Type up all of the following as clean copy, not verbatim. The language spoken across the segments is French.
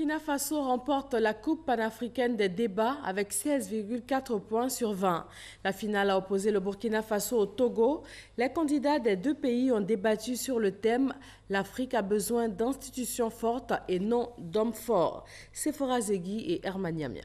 Burkina Faso remporte la Coupe panafricaine des débats avec 16,4 points sur 20. La finale a opposé le Burkina Faso au Togo. Les candidats des deux pays ont débattu sur le thème « L'Afrique a besoin d'institutions fortes et non d'hommes forts ». Sephora Zegui et Herman Yamia.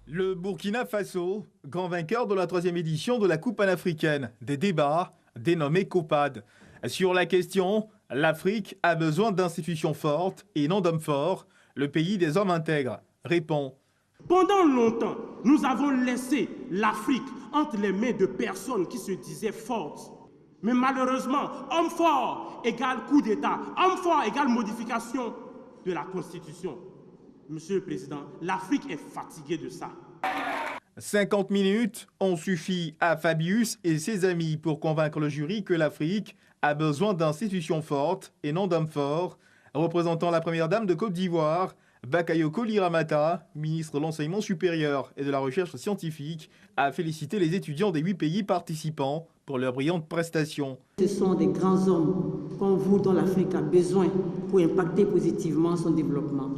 Le Burkina Faso, grand vainqueur de la 3e édition de la Coupe panafricaine des débats, dénommée COPAD. Sur la question « L'Afrique a besoin d'institutions fortes et non d'hommes forts », le pays des hommes intègres répond. Pendant longtemps, nous avons laissé l'Afrique entre les mains de personnes qui se disaient fortes. Mais malheureusement, homme fort égale coup d'État, homme fort égale modification de la Constitution. Monsieur le Président, l'Afrique est fatiguée de ça. 50 minutes ont suffi à Fabius et ses amis pour convaincre le jury que l'Afrique a besoin d'institutions fortes et non d'hommes forts. Représentant la première dame de Côte d'Ivoire, Bakayoko Liramata, ministre de l'Enseignement supérieur et de la Recherche scientifique, a félicité les étudiants des 8 pays participants pour leurs brillantes prestations. Ce sont des grands hommes comme vous dont l'Afrique a besoin pour impacter positivement son développement.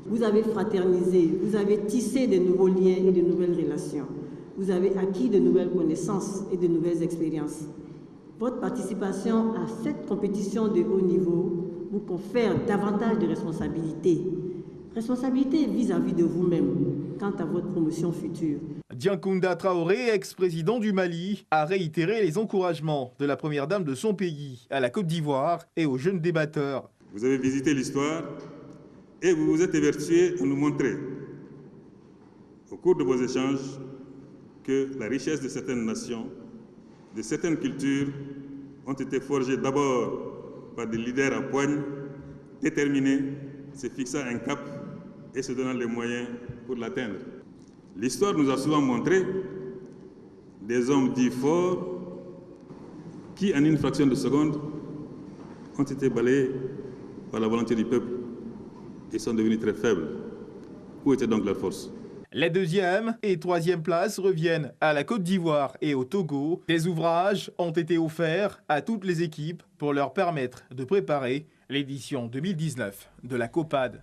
Vous avez fraternisé, vous avez tissé de nouveaux liens et de nouvelles relations. Vous avez acquis de nouvelles connaissances et de nouvelles expériences. Votre participation à cette compétition de haut niveau vous confère davantage de responsabilités. Responsabilités vis-à-vis de vous-même quant à votre promotion future. Diankounda Traoré, ex-président du Mali, a réitéré les encouragements de la première dame de son pays à la Côte d'Ivoire et aux jeunes débatteurs. Vous avez visité l'histoire et vous vous êtes évertué à nous montrer, au cours de vos échanges, que la richesse de certaines nations, de certaines cultures, ont été forgées d'abord par des leaders à poigne, déterminés, se fixant un cap et se donnant les moyens pour l'atteindre. L'histoire nous a souvent montré des hommes dits forts qui, en une fraction de seconde, ont été balayés par la volonté du peuple et sont devenus très faibles. Où était donc leur force ? Les 2e et 3e places reviennent à la Côte d'Ivoire et au Togo. Des ouvrages ont été offerts à toutes les équipes pour leur permettre de préparer l'édition 2019 de la COPAD.